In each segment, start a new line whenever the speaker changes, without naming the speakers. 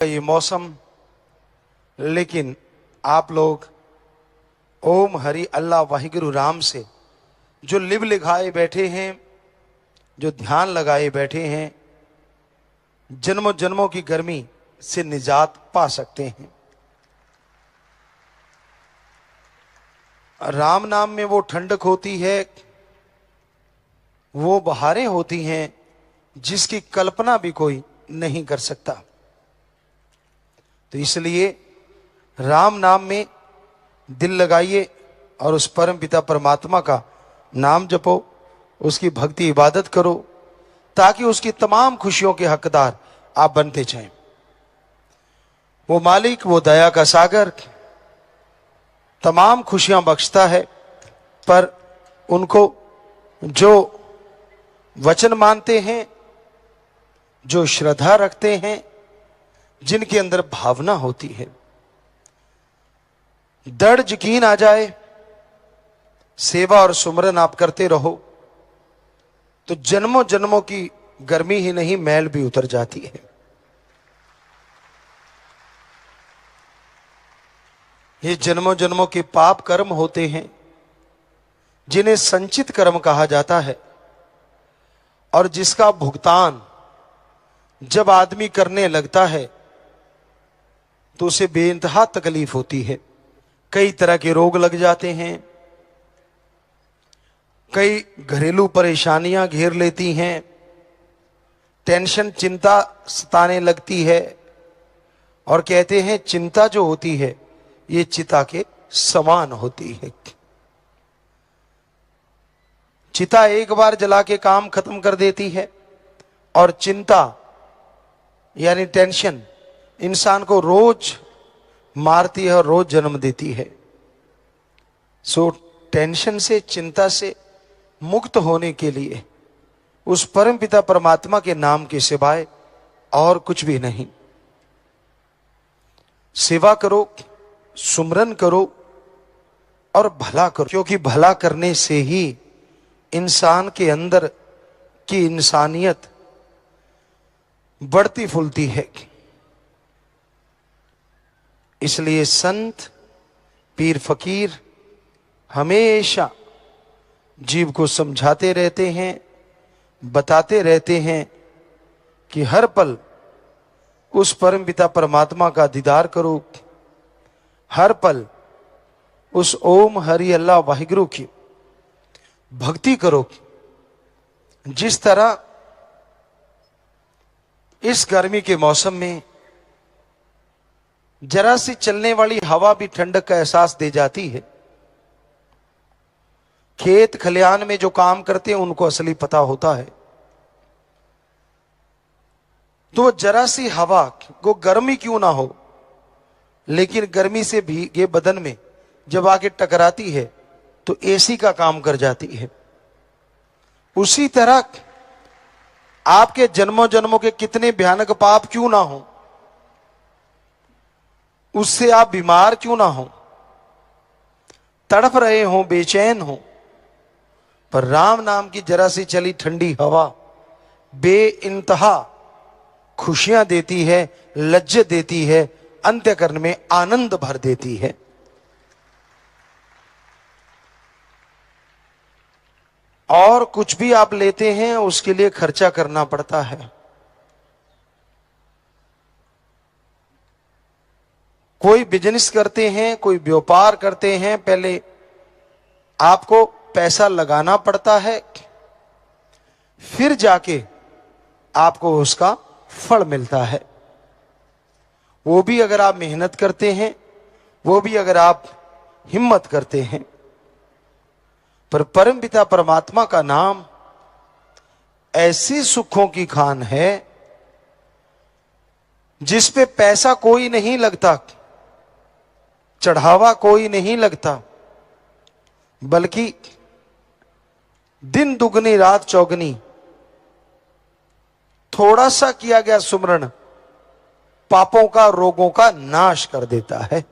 ये मौसम, लेकिन आप लोग ओम हरि अल्लाह वाहिगुरु राम से जो लिव लिखाए बैठे हैं, जो ध्यान लगाए बैठे हैं, जन्मों जन्मों की गर्मी से निजात पा सकते हैं। राम नाम में वो ठंडक होती है, वो बहारें होती हैं जिसकी कल्पना भी कोई नहीं कर सकता। तो इसलिए राम नाम में दिल लगाइए और उस परम पिता परमात्मा का नाम जपो, उसकी भक्ति इबादत करो, ताकि उसकी तमाम खुशियों के हकदार आप बनते जाएं। वो मालिक, वो दया का सागर तमाम खुशियां बख्शता है, पर उनको जो वचन मानते हैं, जो श्रद्धा रखते हैं, जिनके अंदर भावना होती है, दृढ़ यकीन आ जाए, सेवा और सुमरन आप करते रहो, तो जन्मों जन्मों की गर्मी ही नहीं, मैल भी उतर जाती है। ये जन्मों जन्मों के पाप कर्म होते हैं, जिन्हें संचित कर्म कहा जाता है, और जिसका भुगतान जब आदमी करने लगता है तो उसे बेइंतहा तकलीफ होती है। कई तरह के रोग लग जाते हैं, कई घरेलू परेशानियां घेर लेती हैं, टेंशन चिंता सताने लगती है, और कहते हैं चिंता जो होती है ये चिता के समान होती है। चिता एक बार जला के काम खत्म कर देती है, और चिंता यानी टेंशन इंसान को रोज मारती है और रोज जन्म देती है। सो टेंशन से, चिंता से मुक्त होने के लिए उस परम पिता परमात्मा के नाम के सिवाय और कुछ भी नहीं। सेवा करो, सुमरन करो और भला करो, क्योंकि भला करने से ही इंसान के अंदर की इंसानियत बढ़ती फूलती है। इसलिए संत, पीर, फकीर हमेशा जीव को समझाते रहते हैं, बताते रहते हैं कि हर पल उस परम पिता परमात्मा का दीदार करो, हर पल उस ओम हरि अल्लाह वाहिगुरु की भक्ति करो। जिस तरह इस गर्मी के मौसम में जरा सी चलने वाली हवा भी ठंडक का एहसास दे जाती है। खेत खलियान में जो काम करते हैं उनको असली पता होता है। तो जरा सी हवा को गर्मी क्यों ना हो, लेकिन गर्मी से भीगे बदन में जब आके टकराती है तो एसी का काम कर जाती है। उसी तरह आपके जन्मों जन्मों के कितने भयानक पाप क्यों ना हो, उससे आप बीमार क्यों ना हो, तड़प रहे हो, बेचैन हो, पर राम नाम की जरा सी चली ठंडी हवा बेइंतहा खुशियां देती है, लज्जत देती है, अंत्यकरण में आनंद भर देती है। और कुछ भी आप लेते हैं उसके लिए खर्चा करना पड़ता है। कोई बिजनेस करते हैं, कोई व्यापार करते हैं, पहले आपको पैसा लगाना पड़ता है, फिर जाके आपको उसका फल मिलता है। वो भी अगर आप मेहनत करते हैं, वो भी अगर आप हिम्मत करते हैं। पर परम पिता परमात्मा का नाम ऐसी सुखों की खान है जिस पे पैसा कोई नहीं लगता, चढ़ावा कोई नहीं लगता, बल्कि दिन दुगनी रात चौगनी थोड़ा सा किया गया सुमरण पापों का, रोगों का नाश कर देता है।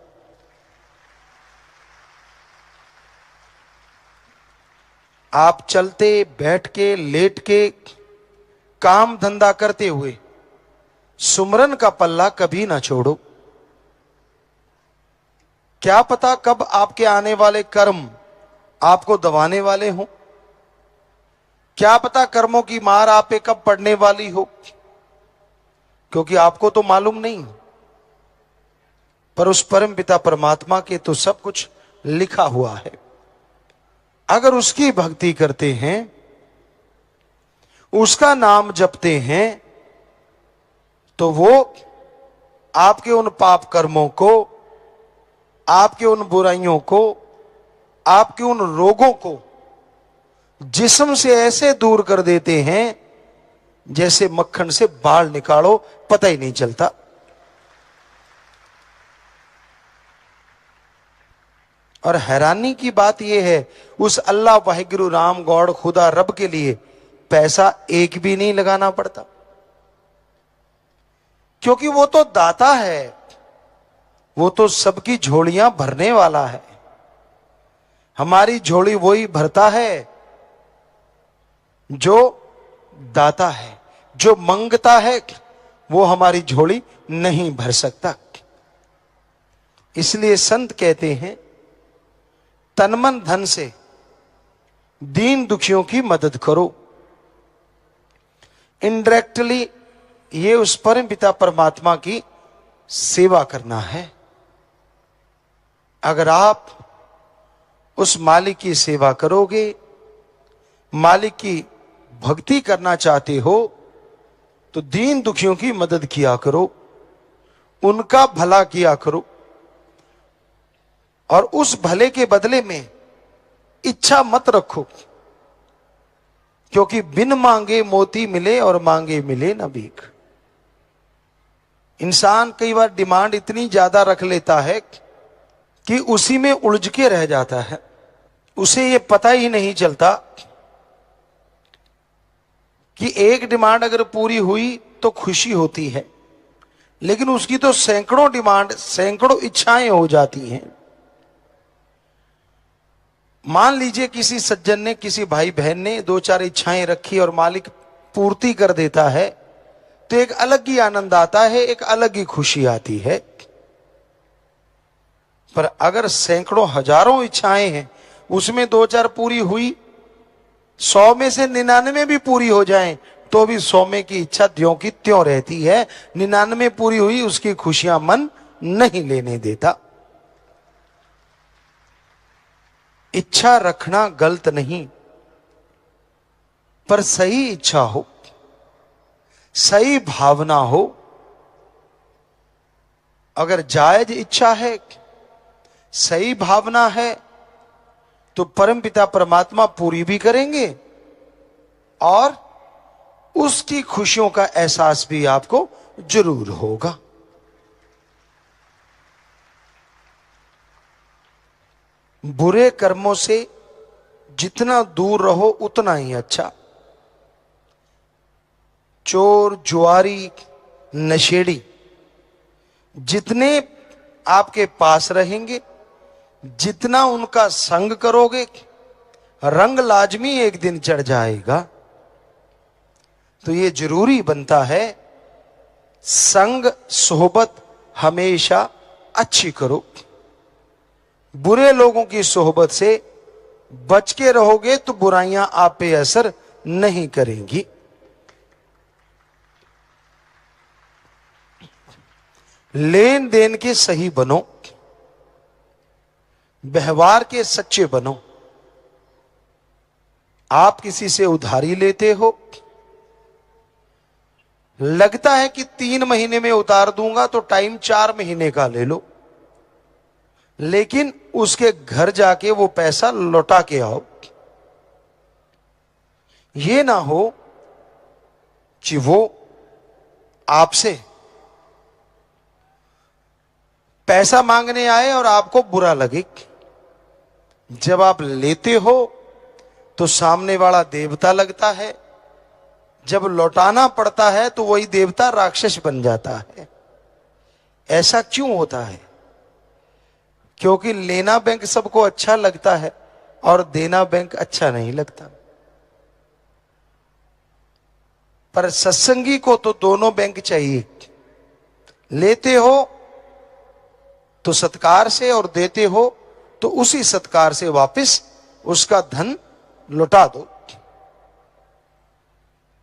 आप चलते, बैठ के, लेट के, काम धंधा करते हुए सुमरन का पल्ला कभी ना छोड़ो। क्या पता कब आपके आने वाले कर्म आपको दबाने वाले हों, क्या पता कर्मों की मार आप पे कब पड़ने वाली हो, क्योंकि आपको तो मालूम नहीं, पर उस परम पिता परमात्मा के तो सब कुछ लिखा हुआ है। अगर उसकी भक्ति करते हैं, उसका नाम जपते हैं, तो वो आपके उन पाप कर्मों को, आपके उन बुराइयों को, आपके उन रोगों को जिस्म से ऐसे दूर कर देते हैं जैसे मक्खन से बाल निकालो, पता ही नहीं चलता। और हैरानी की बात यह है, उस अल्लाह वाहिगुरु राम गौड़ खुदा रब के लिए पैसा एक भी नहीं लगाना पड़ता, क्योंकि वो तो दाता है, वो तो सबकी झोलियां भरने वाला है। हमारी झोली वही भरता है जो दाता है, जो मंगता है वो हमारी झोली नहीं भर सकता। इसलिए संत कहते हैं, तन मन धन से दीन दुखियों की मदद करो। इनडायरेक्टली ये उस परम पिता परमात्मा की सेवा करना है। अगर आप उस मालिक की सेवा करोगे, मालिक की भक्ति करना चाहते हो, तो दीन दुखियों की मदद किया करो, उनका भला किया करो, और उस भले के बदले में इच्छा मत रखो, क्योंकि बिन मांगे मोती मिले और मांगे मिले न भीख। इंसान कई बार डिमांड इतनी ज्यादा रख लेता है कि उसी में उलझ के रह जाता है, उसे ये पता ही नहीं चलता कि एक डिमांड अगर पूरी हुई तो खुशी होती है, लेकिन उसकी तो सैकड़ों डिमांड, सैकड़ों इच्छाएं हो जाती हैं। मान लीजिए किसी सज्जन ने, किसी भाई बहन ने दो चार इच्छाएं रखी और मालिक पूर्ति कर देता है, तो एक अलग ही आनंद आता है, एक अलग ही खुशी आती है। पर अगर सैकड़ों हजारों इच्छाएं हैं, उसमें दो चार पूरी हुई, 100 में से 99 भी पूरी हो जाएं, तो भी 100 में की इच्छा त्यों की त्यों रहती है। 99 पूरी हुई, उसकी खुशियां मन नहीं लेने देता। इच्छा रखना गलत नहीं, पर सही इच्छा हो, सही भावना हो। अगर जायज इच्छा है, सही भावना है, तो परमपिता परमात्मा पूरी भी करेंगे और उसकी खुशियों का एहसास भी आपको जरूर होगा। बुरे कर्मों से जितना दूर रहो उतना ही अच्छा। चोर, जुआरी, नशेड़ी जितने आपके पास रहेंगे, जितना उनका संग करोगे, रंग लाजमी एक दिन चढ़ जाएगा। तो ये जरूरी बनता है, संग सोहबत हमेशा अच्छी करो। बुरे लोगों की सोहबत से बच के रहोगे तो बुराइयां आप पे असर नहीं करेंगी। लेन देन के सही बनो, व्यवहार के सच्चे बनो। आप किसी से उधारी लेते हो, लगता है कि 3 महीने में उतार दूंगा, तो टाइम 4 महीने का ले लो, लेकिन उसके घर जाके वो पैसा लौटा के आओ। ये ना हो कि वो आपसे पैसा मांगने आए और आपको बुरा लगे। जब आप लेते हो तो सामने वाला देवता लगता है, जब लौटाना पड़ता है तो वही देवता राक्षस बन जाता है। ऐसा क्यों होता है? क्योंकि लेना बैंक सबको अच्छा लगता है और देना बैंक अच्छा नहीं लगता। पर सत्संगी को तो दोनों बैंक चाहिए। लेते हो तो सत्कार से और देते हो तो उसी सत्कार से वापस उसका धन लौटा दो।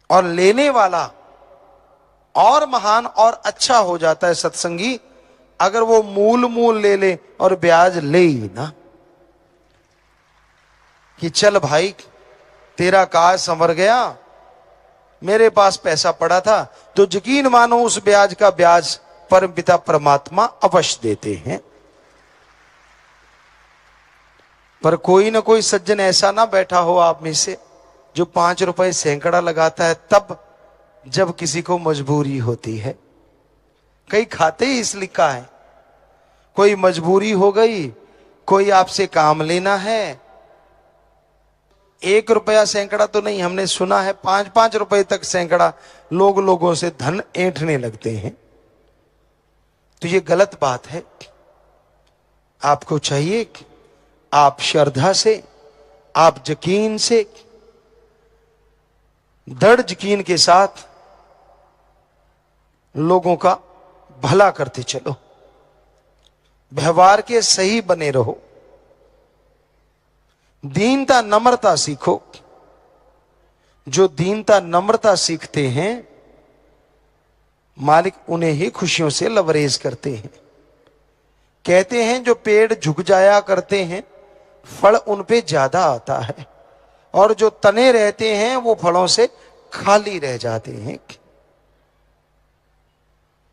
और लेने वाला और महान और अच्छा हो जाता है सत्संगी अगर वो मूल ले ले और ब्याज ले ही ना, कि चल भाई तेरा काज संवर गया, मेरे पास पैसा पड़ा था, तो यकीन मानो उस ब्याज का ब्याज परमपिता परमात्मा अवश्य देते हैं। पर कोई ना कोई सज्जन ऐसा ना बैठा हो आप में से जो 5 रुपए सैकड़ा लगाता है तब जब किसी को मजबूरी होती है। कई खाते ही इस लिखा है, कोई मजबूरी हो गई, कोई आपसे काम लेना है, 1 रुपया सैकड़ा तो नहीं, हमने सुना है 5-5 रुपए तक सैकड़ा लोगों से धन ऐंठने लगते हैं। तो ये गलत बात है। आपको चाहिए कि आप श्रद्धा से, आप यकीन से, दृढ़ यकीन के साथ लोगों का भला करते चलो, व्यवहार के सही बने रहो, दीनता नम्रता सीखो। जो दीनता नम्रता सीखते हैं मालिक उन्हें ही खुशियों से लवरेज करते हैं। कहते हैं जो पेड़ झुक जाया करते हैं फल उन पे ज्यादा आता है, और जो तने रहते हैं वो फलों से खाली रह जाते हैं।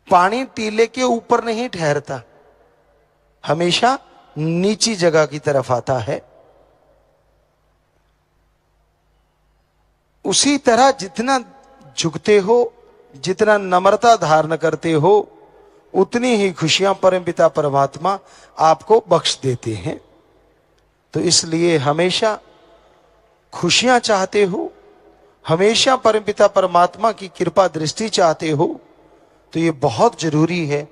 पानी टीले के ऊपर नहीं ठहरता, हमेशा नीची जगह की तरफ आता है। उसी तरह जितना झुकते हो, जितना नम्रता धारण करते हो, उतनी ही खुशियां परमपिता परमात्मा आपको बख्श देते हैं। तो इसलिए हमेशा खुशियां चाहते हो, हमेशा परमपिता परमात्मा की कृपा दृष्टि चाहते हो, तो ये बहुत जरूरी है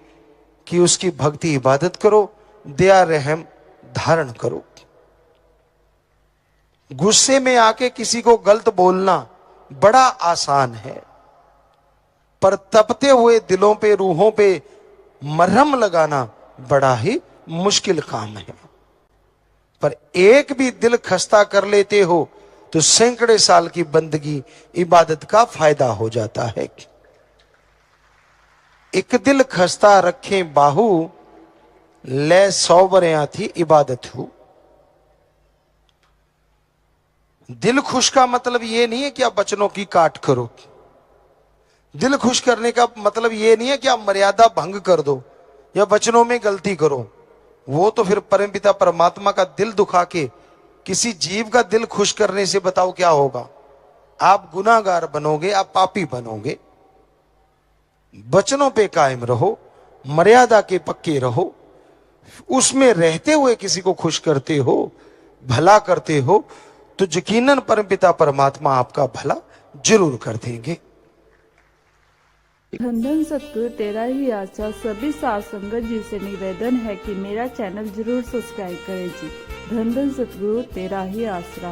कि उसकी भक्ति इबादत करो, दया रहम धारण करो। गुस्से में आके किसी को गलत बोलना बड़ा आसान है, पर तपते हुए दिलों पे, रूहों पे मरहम लगाना बड़ा ही मुश्किल काम है। पर एक भी दिल खस्ता कर लेते हो तो सैकड़े साल की बंदगी इबादत का फायदा हो जाता है। एक दिल खस्ता रखे बाहू, ले 100 बरियां थी इबादत हो। दिल खुश का मतलब ये नहीं है कि आप वचनों की काट करो। दिल खुश करने का मतलब ये नहीं है कि आप मर्यादा भंग कर दो या वचनों में गलती करो। वो तो फिर परमपिता परमात्मा का दिल दुखा के किसी जीव का दिल खुश करने से बताओ क्या होगा? आप गुनाहगार बनोगे, आप पापी बनोगे। वचनों पे कायम रहो, मर्यादा के पक्के रहो, उसमें रहते हुए किसी को खुश करते हो, भला करते हो, तो यकीनन परमपिता परमात्मा आपका भला जरूर कर देंगे।
धन धन सतगुरु तेरा ही आशा सभी साथ संगत जी से निवेदन है कि मेरा चैनल जरूर सब्सक्राइब करें जी। धन धन सतगुरु तेरा ही आसरा।